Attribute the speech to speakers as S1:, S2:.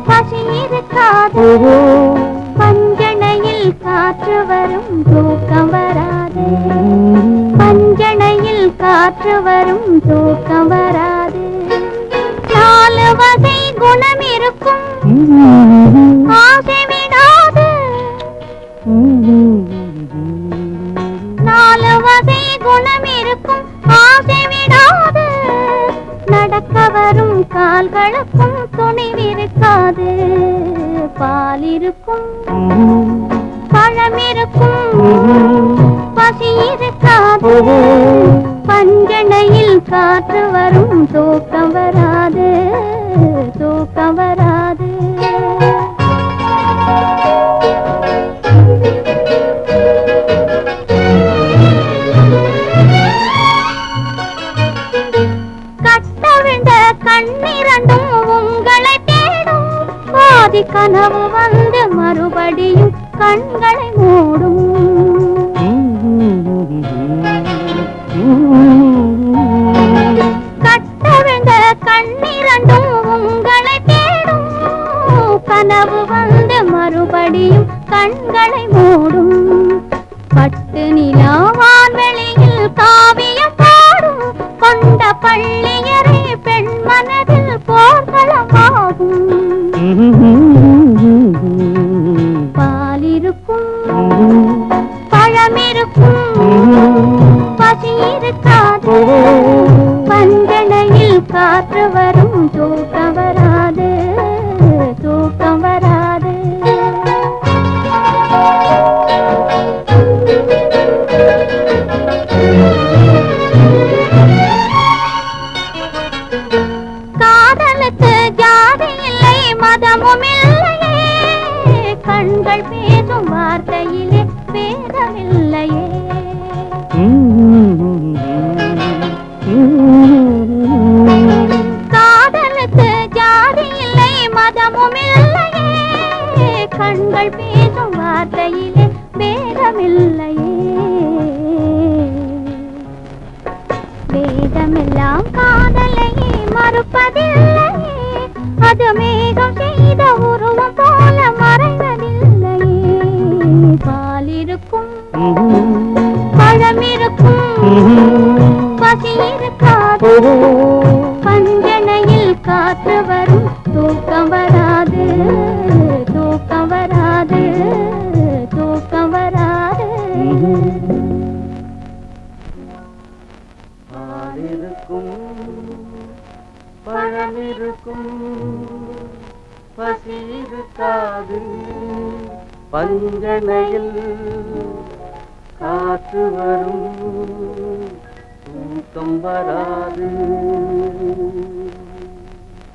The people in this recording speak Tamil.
S1: பசி இருக்காது பஞ்சனையில் காற்று வரும் தூக்கம் வராது பஞ்சனையில் காற்று வரும் தூக்கம் வராது நாலு வகை குணம் இருக்கும் ஆசை விடாது நாலு வகை குணம் இருக்கும் ஆசை விடாது நடக்க வரும் கால்களுக்கும் துணிவிருக்காது பால் இருக்கும் பழம் இருக்கும் பசி இருக்காது பஞ்சனையில் காற்று வரும் தூக்கம் வராது தூக்கம் வராது கட்டவிழ்ந்த கண்ணிரண்டும் உங்களை தேடும் பாதி கனவு வந்து மறுபடியும் கண்களை மூடும் கட்டவிழ்ந்த கண்ணிரண்டும் உங்களை தேடும் கனவு வந்து மறுபடியும் கண்களை மூடும் பட்டு நிலா வான்வெளியில் காவியம் பாடும் கொண்ட பள்ளியறை பெண் மனதில் போர்களமாகும் பால் இருக்கும் பழம் இருக்கும் பசி இருக்காது பஞ்சனையில் காற்று வரும் தூக்கம் வராது தூக்கம் வராது காதலுக்கு ஜாதி இல்லை மதமும் இல்லையே கண்கள் பேசும் வார்த்தையிலே பேதமில்லையே காதலுக்கு ஜாதி இல்லை மதமும் இல்லையே கண்கள் பேசும் வார்த்தையிலே பேதமில்லையே வேதமெல்லாம் காதலையே மறுப்பதில்லையே அது மேகம் செய்த உருவம் போல மறைவதில்லையே பால் இருக்கும் பழம் இருக்கும் பசி இருக்காது பஞ்சனையில் காற்று வரும் தூக்கம் வராது தூக்கம் வராது தூக்கம் வராது
S2: பால் இருக்கும் பழம் இருக்கும் பசி இருக்காது பஞ்சனையில் காற்று வரும் தூக்கம் வராது